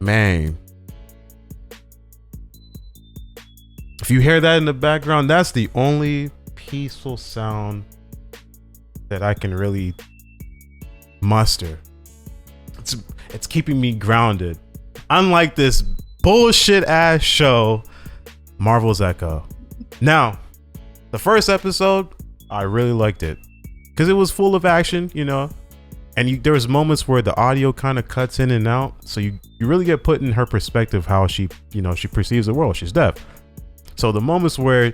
Man, if you hear that in the background, that's the only peaceful sound that I can really muster. It's keeping me grounded. Unlike this bullshit ass show, Marvel's Echo. Now, the first episode, I really liked it because it was full of action, you know, and there was moments where the audio kind of cuts in and out, so you really get put in her perspective how she perceives the world. She's deaf, so the moments where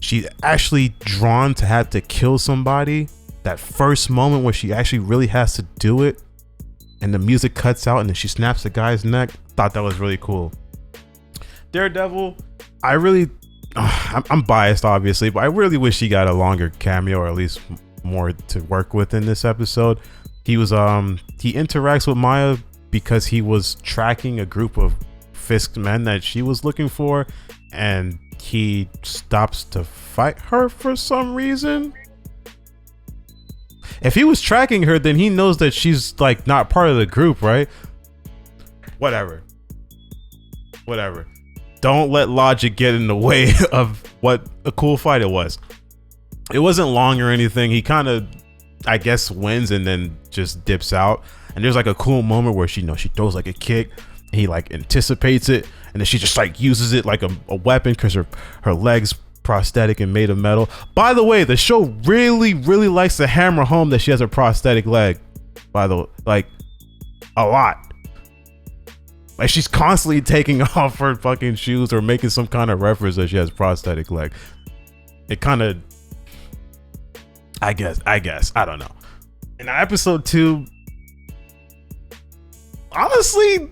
she's actually drawn to have to kill somebody, that first moment where she actually really has to do it, and the music cuts out and then she snaps the guy's neck, thought that was really cool. Daredevil, I'm biased obviously, but I really wish he got a longer cameo, or at least more to work with in this episode. He interacts with Maya because he was tracking a group of Fisk men that she was looking for, and he stops to fight her for some reason. If he was tracking her, then he knows that she's like not part of the group, right? Whatever. Don't let logic get in the way of what a cool fight it was. It wasn't long or anything. He kind of, I guess, wins and then just dips out. And there's like a cool moment where she throws like a kick, and he like anticipates it, and then she just like uses it like a weapon because her leg's prosthetic and made of metal. By the way, the show really likes to hammer home that she has a prosthetic leg. By the way, like a lot. Like she's constantly taking off her fucking shoes or making some kind of reference that she has prosthetic leg. It kind of, I guess, I don't know. In episode 2, honestly,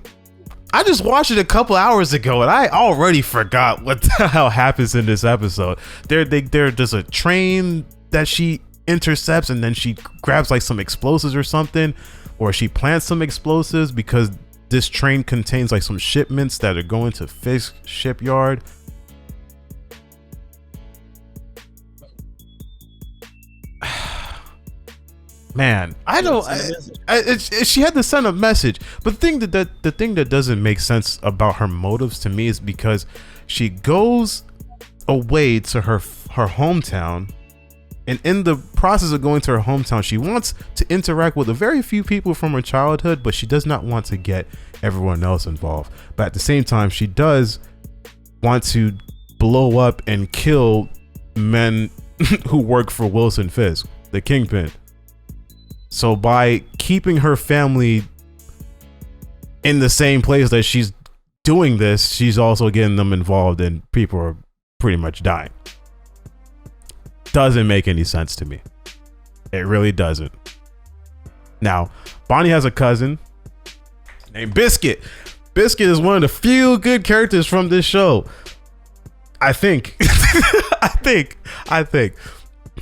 I just watched it a couple hours ago and I already forgot what the hell happens in this episode. There's a train that she intercepts, and then she grabs like some explosives or something, or she plants some explosives because this train contains like some shipments that are going to Fisk shipyard. Man, she had to send a message, but the thing that doesn't make sense about her motives to me is because she goes away to her hometown, and in the process of going to her hometown, she wants to interact with a very few people from her childhood, but she does not want to get everyone else involved. But at the same time, she does want to blow up and kill men who work for Wilson Fisk, the Kingpin. So by keeping her family in the same place that she's doing this, she's also getting them involved, and people are pretty much dying. Doesn't make any sense to me. It really doesn't. Now, Bonnie has a cousin named Biscuit. Biscuit is one of the few good characters from this show. I think. I think.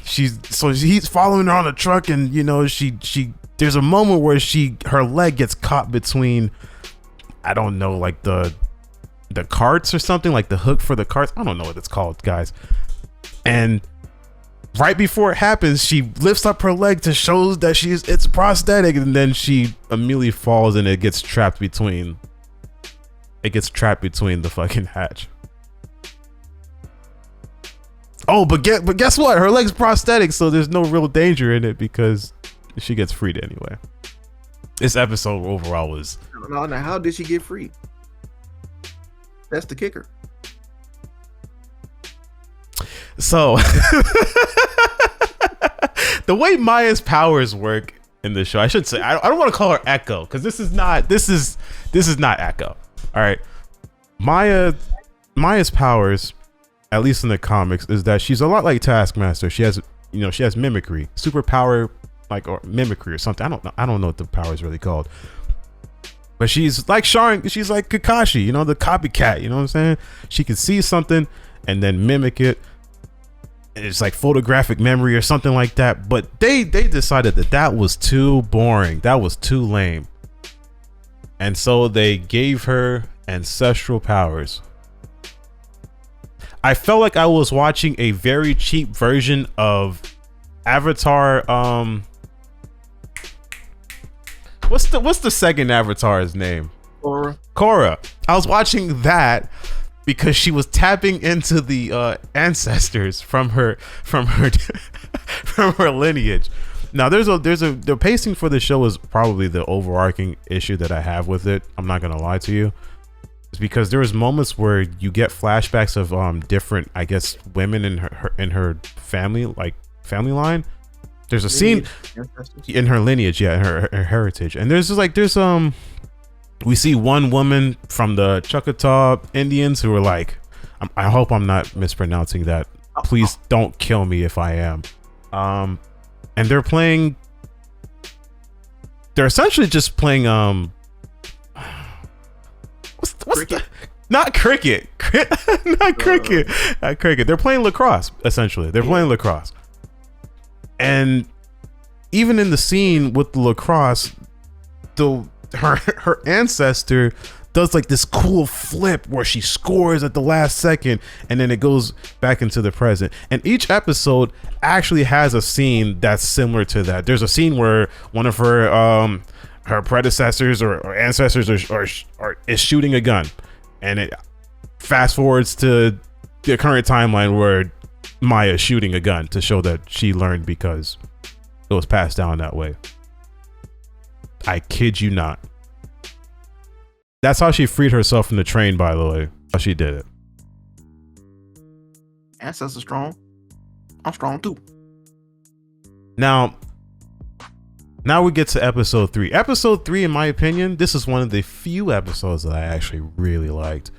He's following her on a truck, and there's a moment where her leg gets caught between, I don't know, like the carts or something, like the hook for the carts. I don't know what it's called, guys. And right before it happens, she lifts up her leg to show that it's prosthetic, and then she immediately falls, and it gets trapped between the fucking hatch. Oh, but guess what? Her leg's prosthetic, so there's no real danger in it because she gets freed anyway. This episode overall was... No, how did she get freed? That's the kicker. So, the way Maya's powers work in the show, I should say, I don't want to call her Echo, because this is not Echo. All right, Maya's powers, at least in the comics, is that she's a lot like Taskmaster. She has mimicry, superpower, or mimicry or something. I don't know what the power is really called. But she's like she's like Kakashi, the copycat, you know what I'm saying? She can see something and then mimic it. It's like photographic memory or something like that. But they decided that was too boring. That was too lame. And so they gave her ancestral powers. I felt like I was watching a very cheap version of Avatar. What's the second Avatar's name? Korra. I was watching that because she was tapping into the ancestors from her from her lineage. Now the pacing for the show is probably the overarching issue that I have with it. I'm not gonna lie to you. It's because there was moments where you get flashbacks of different, I guess, women in her family, like family line. There's a scene in her lineage, yeah, in her heritage, and there's we see one woman from the Choctaw Indians who are like, I hope I'm not mispronouncing that. Please don't kill me if I am. And they're essentially just playing what's not cricket. Not cricket. They're playing lacrosse, essentially. They're playing lacrosse. And even in the scene with the lacrosse, her ancestor does like this cool flip where she scores at the last second, and then it goes back into the present. And each episode actually has a scene that's similar to that. There's a scene where one of her predecessors or ancestors is shooting a gun, and it fast forwards to the current timeline where Maya's shooting a gun to show that she learned because it was passed down that way. I kid you not. That's how she freed herself from the train, by the way. How she did it. Ancestors strong. I'm strong too. Now we get to episode 3. Episode 3, in my opinion, this is one of the few episodes that I actually really liked.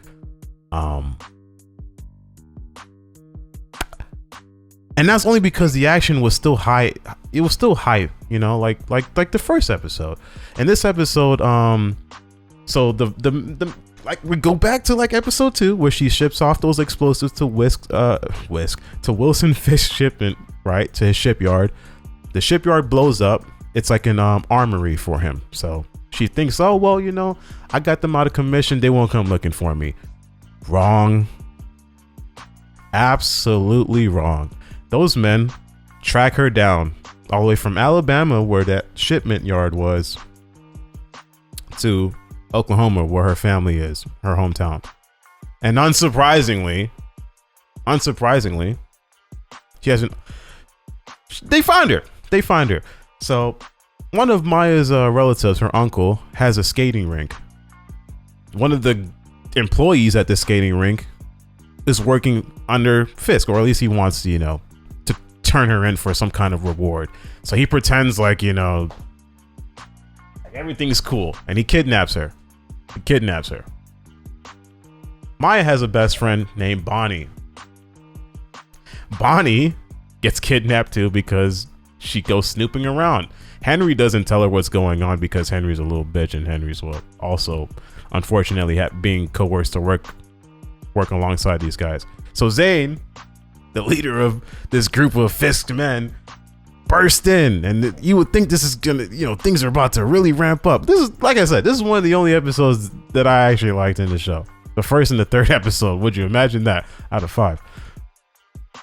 And that's only because the action was still high. It was still hype, you know, like the first episode. And this episode, so the like we go back to like episode 2 where she ships off those explosives to Wilson Fisk shipment, right, to his shipyard. The shipyard blows up. It's like an armory for him. So she thinks, oh well, you know, I got them out of commission. They won't come looking for me. Wrong. Absolutely wrong. Those men track her down all the way from Alabama, where that shipment yard was, to Oklahoma, where her family is, her hometown. And unsurprisingly, she hasn't. They find her. So one of Maya's relatives, her uncle, has a skating rink. One of the employees at the skating rink is working under Fisk, or at least he wants, you know, to turn her in for some kind of reward. So he pretends like, you know, like everything's cool, and he kidnaps her. Maya has a best friend named Bonnie. Bonnie gets kidnapped too because she goes snooping around. Henry doesn't tell her what's going on because Henry's a little bitch, and Henry's also unfortunately being coerced to work alongside these guys. So Zane, the leader of this group of Fisk men, burst in, and you would think this is gonna, you know, things are about to really ramp up. This is, like I said, this is one of the only episodes that I actually liked in the show. The first and the third episode. Would you imagine that out of 5?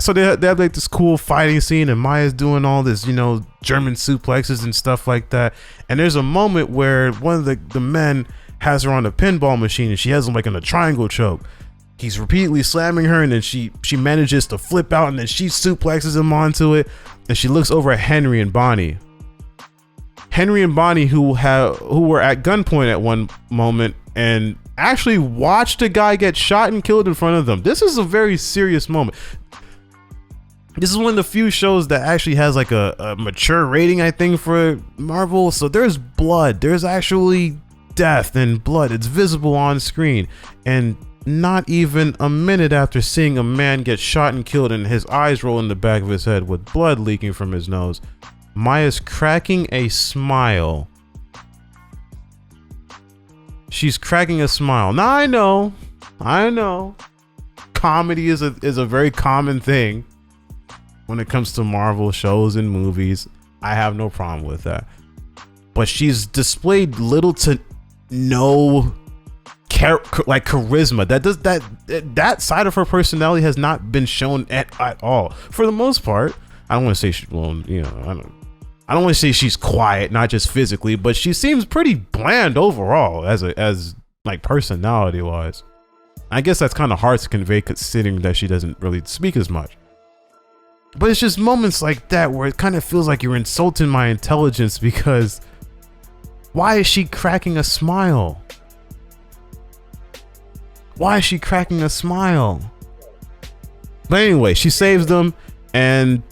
So they have like this cool fighting scene, and Maya's doing all this, you know, German suplexes and stuff like that. And there's a moment where one of the men has her on a pinball machine, and she has him like in a triangle choke. He's repeatedly slamming her, and then she manages to flip out, and then she suplexes him onto it. And she looks over at Henry and Bonnie, who were at gunpoint at one moment and actually watched a guy get shot and killed in front of them. This is a very serious moment. This is one of the few shows that actually has like a mature rating, I think, for Marvel. So there's blood. There's actually death and blood. It's visible on screen. And not even a minute after seeing a man get shot and killed and his eyes roll in the back of his head with blood leaking from his nose, Maya's cracking a smile. She's cracking a smile. Now I know. Comedy is a very common thing when it comes to Marvel shows and movies. I have no problem with that. But she's displayed little to no charisma. That side of her personality has not been shown at all. For the most part, I don't want to say I don't want to say she's quiet, not just physically, but she seems pretty bland overall as like personality wise. I guess that's kind of hard to convey considering that she doesn't really speak as much. But it's just moments like that where it kind of feels like you're insulting my intelligence, because why is she cracking a smile? Why is she cracking a smile? But anyway, she saves them, and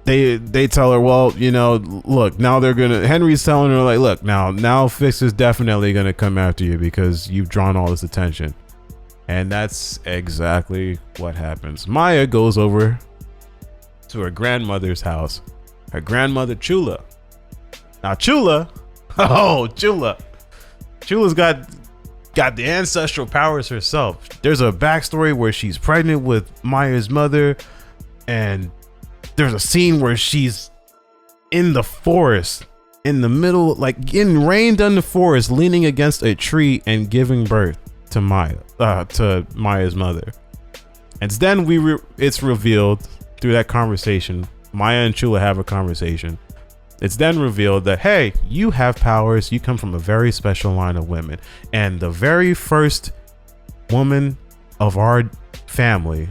they tell her, well, you know, look, now they're gonna, Henry's telling her like, look, now Fisk is definitely gonna come after you because you've drawn all this attention. And that's exactly what happens. Maya goes over to her grandmother's house, her grandmother Chula. Now Chula's got the ancestral powers herself. There's a backstory where she's pregnant with Maya's mother, and there's a scene where she's in the forest, in the middle, like getting rained on the forest, leaning against a tree and giving birth to Maya's mother. And then it's revealed through that conversation. Maya and Chula have a conversation. It's then revealed that, hey, you have powers. You come from a very special line of women. And the very first woman of our family,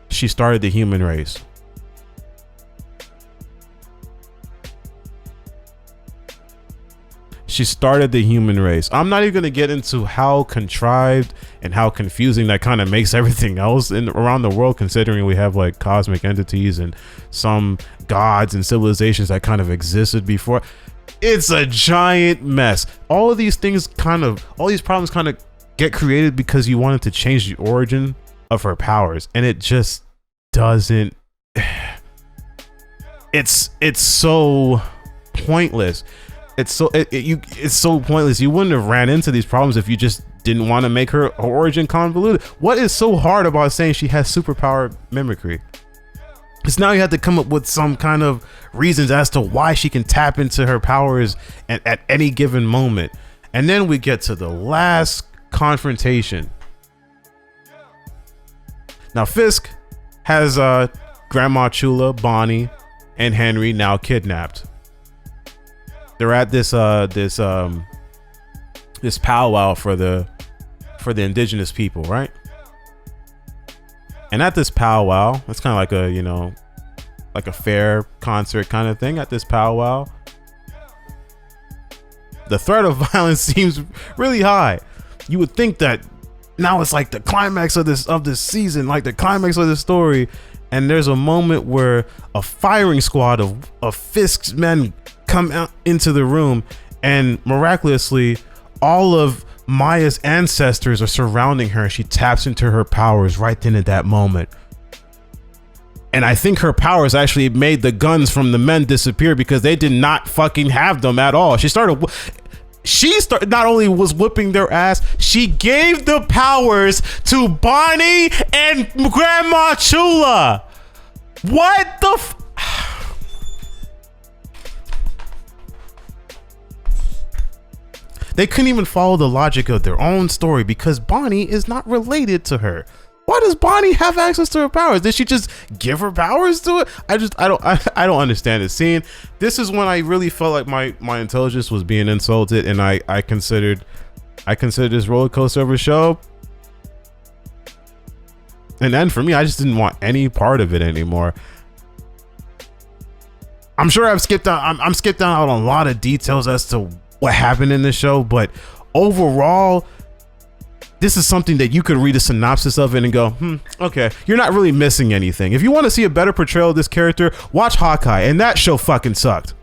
she started the human race. She started the human race. I'm not even going to get into how contrived and how confusing that kind of makes everything else around the world, considering we have like cosmic entities and some gods and civilizations that kind of existed before. It's a giant mess. All of these things all these problems kind of get created because you wanted to change the origin of her powers, and it just doesn't. It's so pointless. It's so pointless. You wouldn't have ran into these problems if you just didn't want to make her origin convoluted. What is so hard about saying she has superpower mimicry? Because now you have to come up with some kind of reasons as to why she can tap into her powers at any given moment. And then we get to the last confrontation. Now Fisk has Grandma Chula, Bonnie, and Henry now kidnapped. They're at this powwow for the indigenous people, right? And at this powwow, it's kind of like a, you know, like a fair concert kind of thing. At this powwow, the threat of violence seems really high. You would think that now it's like the climax of this season, like the climax of the story. And there's a moment where a firing squad of Fisk's men come out into the room, and miraculously all of Maya's ancestors are surrounding her. She taps into her powers right then at that moment. And I think her powers actually made the guns from the men disappear, because they did not fucking have them at all. She not only was whipping their ass, she gave the powers to Bonnie and Grandma Chula. What the They couldn't even follow the logic of their own story, because Bonnie is not related to her. Why does Bonnie have access to her powers? Did she just give her powers to it? I don't understand this scene. This is when I really felt like my intelligence was being insulted, and I considered this roller coaster of a show. And then for me, I just didn't want any part of it anymore. I'm sure I'm skipped out on a lot of details as to what happened in the show, but overall, this is something that you could read a synopsis of it and go, okay, you're not really missing anything. If you want to see a better portrayal of this character, watch Hawkeye, and that show fucking sucked.